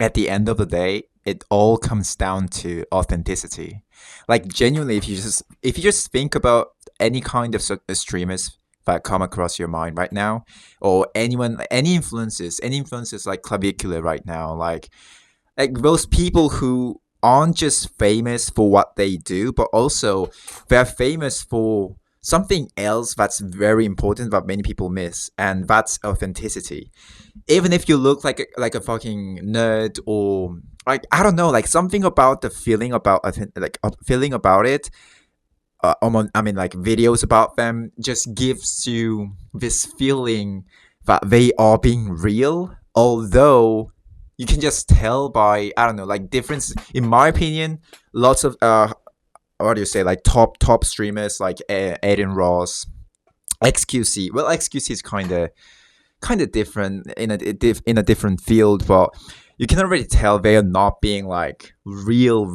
at the end of the day, it all comes down to authenticity. Like genuinely, if you just think about any kind of streamers that come across your mind right now, or anyone, any influences like Clavicular right now, like those people who aren't just famous for what they do, but also they're famous for something else that's very important that many people miss, and that's authenticity. Even if you look like a fucking nerd, or like I don't know, like something about the feeling about feeling about it. I mean, like videos about them just gives you this feeling that they are being real, although you can just tell by I don't know, like difference. In my opinion, lots of what do you say, like top streamers like Aiden Ross, XQC. Well, XQC is kind of different in a different field, but you can already tell they are not being like real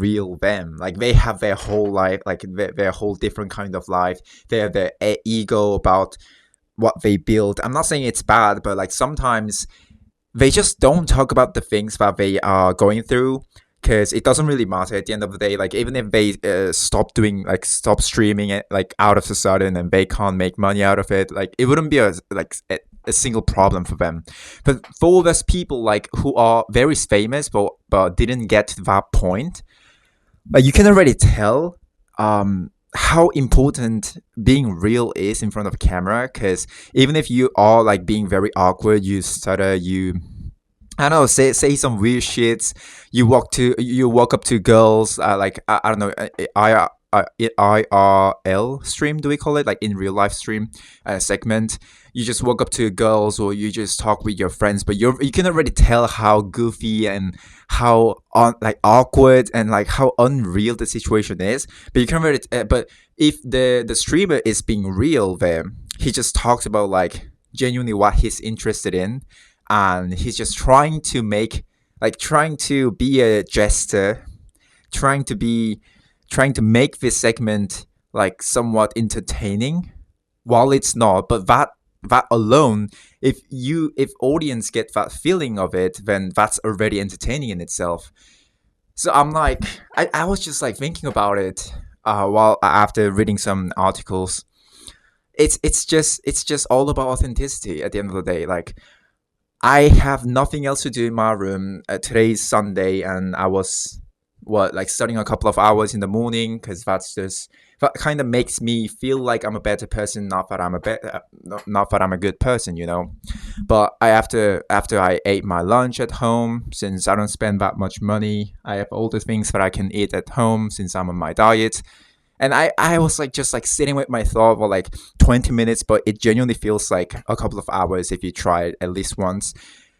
them. Like they have their whole life, like their whole different kind of life. They have their ego about what they build. I'm not saying it's bad, but like sometimes they just don't talk about the things that they are going through, because it doesn't really matter at the end of the day. Like even if they stop streaming it like out of the sudden, and they can't make money out of it, like it wouldn't be a single problem for them. But for all those people like who are very famous but didn't get to that point, like you can already tell how important being real is in front of a camera. Because even if you are like being very awkward, you stutter, you I don't know, say some weird shits. You walk up to girls, like I don't know, IRL stream, do we call it, like in real life stream segment. You just walk up to girls, or you just talk with your friends, but you can already tell how goofy and how like awkward and like how unreal the situation is. But you can already, but if the streamer is being real, there he just talks about like genuinely what he's interested in, and he's just trying to be a jester, trying to be trying to make this segment like somewhat entertaining, while it's not. But that alone, if audience get that feeling of it, then that's already entertaining in itself. So I'm like, I was just like thinking about it while after reading some articles. It's just all about authenticity at the end of the day. Like I have nothing else to do in my room. Today's Sunday, and I was like studying a couple of hours in the morning, because that kind of makes me feel like I'm a better person. Not that I'm a good person, you know. But after I ate my lunch at home, since I don't spend that much money, I have all the things that I can eat at home since I'm on my diet. And I was like just like sitting with my thought for like 20 minutes, but it genuinely feels like a couple of hours if you try it at least once.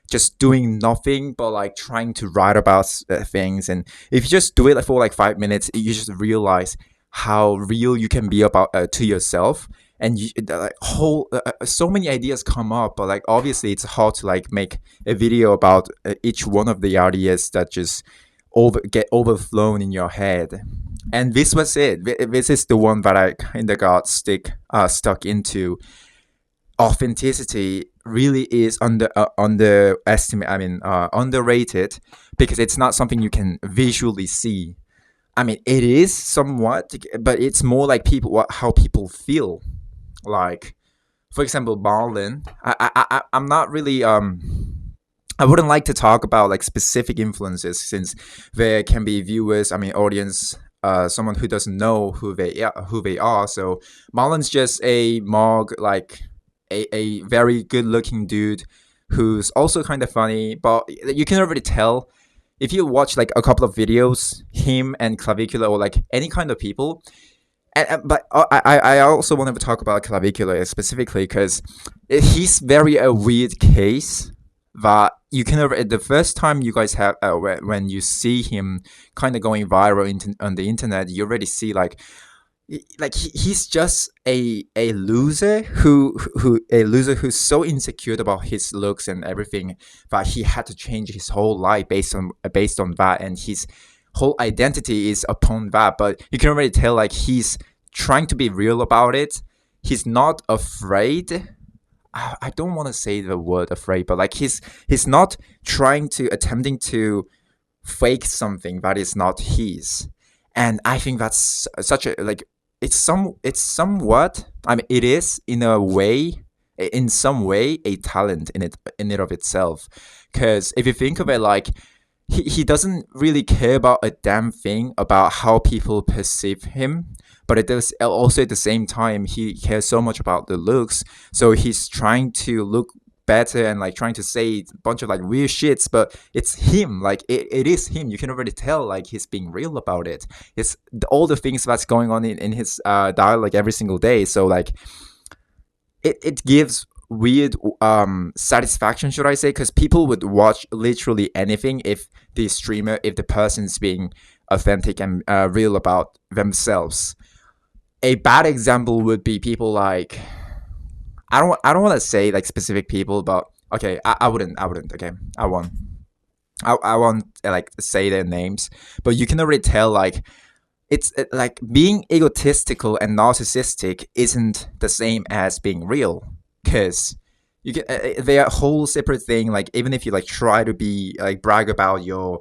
Just doing nothing but like trying to write about things. And if you just do it for like 5 minutes, you just realize how real you can be about to yourself. And like whole so many ideas come up, but like obviously it's hard to like make a video about each one of the ideas that just get overflown in your head. And this was it. This is the one that I kind of got stuck into. Authenticity really is underestimate. I mean, underrated, because it's not something you can visually see. I mean, it is somewhat, but it's more like how people feel. Like, for example, Marlon. I'm not really I wouldn't like to talk about like specific influences, since there can be viewers, I mean audience, someone who doesn't know who they are. So Marlon's just a Mog, like a very good looking dude who's also kind of funny, but you can already tell if you watch like a couple of videos, him and Clavicular, or like any kind of people. But I also want to talk about Clavicular specifically, because he's very a weird case that you can the first time you guys have when you see him kind of going viral on the internet, you already see he's just a loser who's so insecure about his looks and everything that he had to change his whole life based on that, and his whole identity is upon that. But you can already tell like he's trying to be real about it. He's not afraid. I don't want to say the word afraid, but like he's not attempting to fake something that is not his. And I think that's such a like it's somewhat, I mean, it is in a way, in some way, a talent in it of itself. Because if you think of it, like, he doesn't really care about a damn thing about how people perceive him, but it does also at the same time he cares so much about the looks, so he's trying to look better and like trying to say a bunch of like weird shits, but it's him, like it is him. You can already tell like he's being real about it. It's all the things that's going on in his dialogue every single day. So like it gives weird satisfaction, should I say, because people would watch literally anything if the person's being authentic and real about themselves. A bad example would be people like, I don't want to say like specific people, but okay, I wouldn't, okay, I won't like say their names, but you can already tell like it's like being egotistical and narcissistic isn't the same as being real, because you can they are a whole separate thing. Like even if you like try to be like brag about your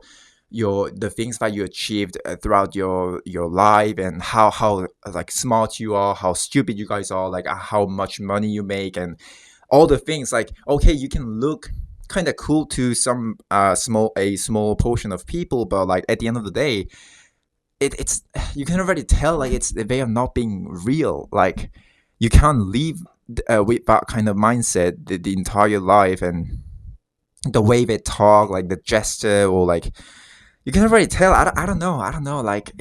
the things that you achieved throughout your life, and how like smart you are, how stupid you guys are, like how much money you make, and all the things, like okay, you can look kind of cool to some small portion of people, but like at the end of the day, it's you can already tell like it's they are not being real. Like you can't live with that kind of mindset the entire life, and the way they talk, like the gesture, or like you can already tell. I don't know, like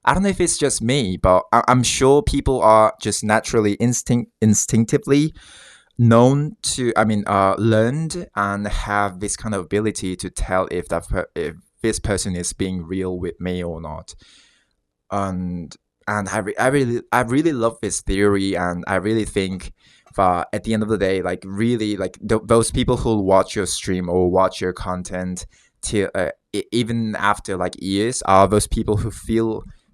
I don't know if it's just me, but I'm sure people are just naturally instinctively known to, I mean, learned and have this kind of ability to tell if if this person is being real with me or not. And I really love this theory, and I really think that at the end of the day, like really, like those people who watch your stream or watch your content till even after like years are those people who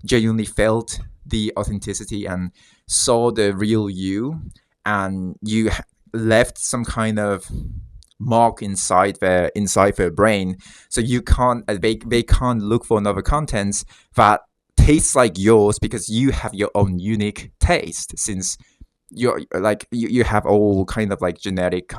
genuinely felt the authenticity and saw the real you, and you left some kind of mark inside their brain, so you can't they can't look for another contents that tastes like yours, because you have your own unique taste, since you're like you have all kind of like genetic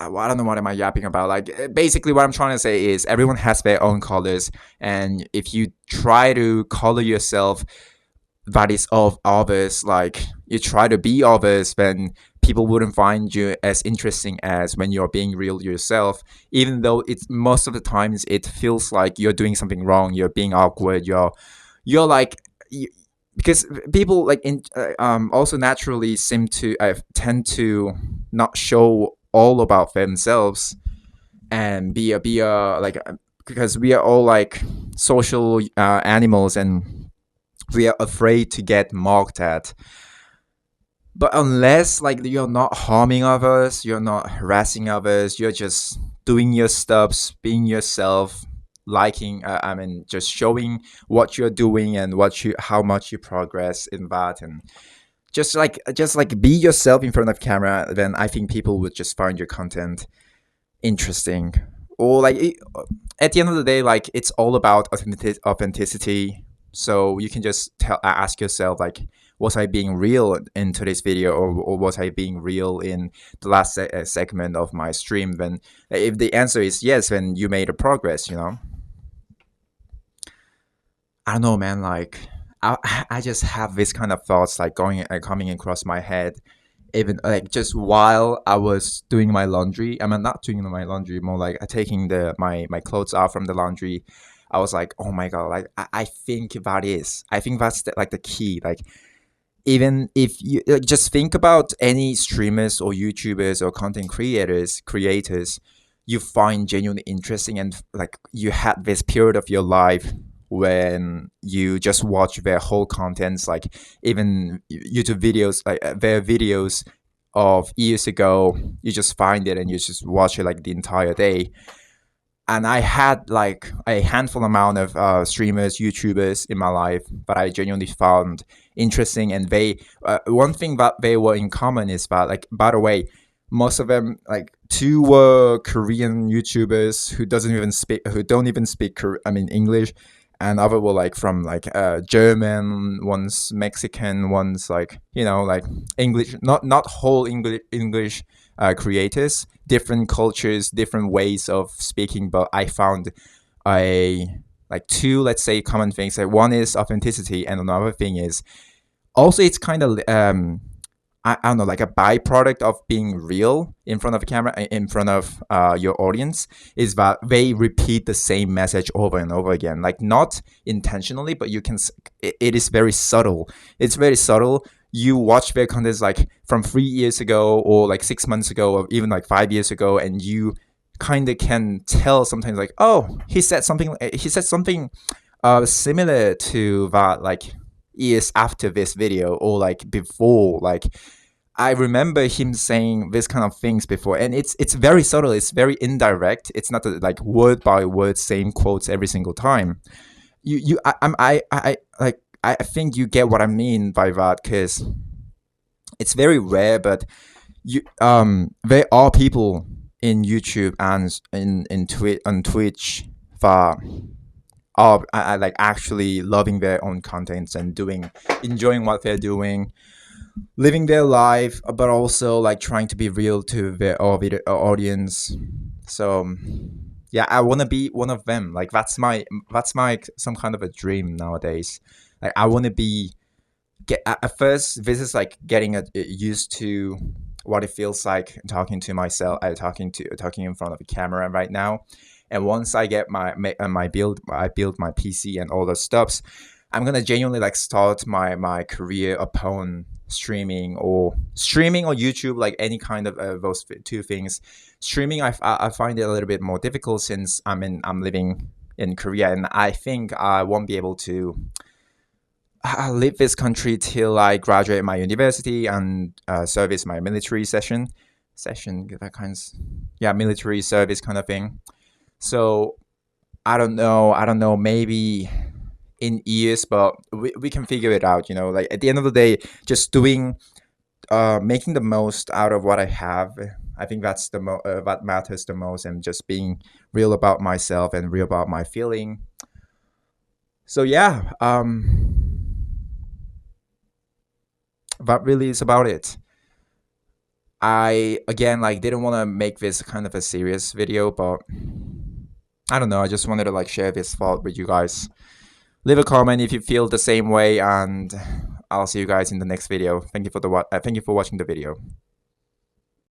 well, I don't know what am I yapping about. Like basically, what I'm trying to say is everyone has their own colors, and if you try to color yourself that is of others, like you try to be others, then people wouldn't find you as interesting as when you're being real yourself. Even though it's most of the times it feels like you're doing something wrong, you're being awkward, you're like. Because people like also naturally seem to tend to not show all about themselves, and be a like because we are all like social animals, and we are afraid to get mocked at. But unless like you're not harming others, you're not harassing others, you're just doing your stuff, being yourself, liking I mean just showing what you're doing and how much you progress in that, and just like be yourself in front of camera, then I think people would just find your content interesting. Or like at the end of the day, like it's all about authenticity. So you can just ask yourself like, was I being real in today's video, or was I being real in the last segment of my stream? Then if the answer is yes, then you made a progress, I don't know, man. Like I just have this kind of thoughts like going coming across my head, even like just while I was doing my laundry. I mean, not doing my laundry, more like taking my clothes out from the laundry. I was like, oh my god, like I think I think that's like the key. Like even if you like, just think about any streamers or YouTubers or content creators you find genuinely interesting, and like you had this period of your life when you just watch their whole contents, like even YouTube videos, like their videos of years ago, you just find it and you just watch it like the entire day. And I had like a handful amount of streamers, YouTubers in my life that I genuinely found interesting, and they one thing that they were in common is that, like, by the way, most of them, like two were Korean YouTubers who don't even speak English, and other were like from like German, one's Mexican, one's like like English, not whole English creators, different cultures, different ways of speaking. But I found a like two, let's say, common things. Like one is authenticity, and another thing is also it's kind of I don't know, like a byproduct of being real in front of a camera, in front of your audience, is that they repeat the same message over and over again, like not intentionally, but it is very subtle. It's very subtle. You watch their content like from 3 years ago, or like 6 months ago, or even like 5 years ago, and you kind of can tell sometimes, like, oh, he said something similar to that, like years after this video, or like before. Like I remember him saying this kind of things before, and it's very subtle. It's very indirect. It's not like word by word same quotes every single time. I think you get what I mean by that, because it's very rare, but there are people in YouTube and on Twitch that are like actually loving their own contents and enjoying what they're doing, living their life, but also like trying to be real to their audience. So yeah, I want to be one of them. Like that's my some kind of a dream nowadays. Like I want to be get at first. This is like getting used to what it feels like talking to myself, talking in front of a camera right now. And once I get I build my PC and all those stuffs, I'm gonna genuinely like start my career upon streaming or YouTube, like any kind of those two things. Streaming, I find it a little bit more difficult, since I'm living in Korea, and I think I won't be able to leave this country till I graduate my university and service my military that kinds, yeah, military service kind of thing. So I don't know, maybe in years, but we can figure it out. Like at the end of the day, just making the most out of what I have. I think that's what matters the most, and just being real about myself and real about my feeling. So yeah, that really is about it. I again like didn't want to make this kind of a serious video, but I don't know. I just wanted to like share this thought with you guys. Leave a comment if you feel the same way, and I'll see you guys in the next video. Thank you for watching the video.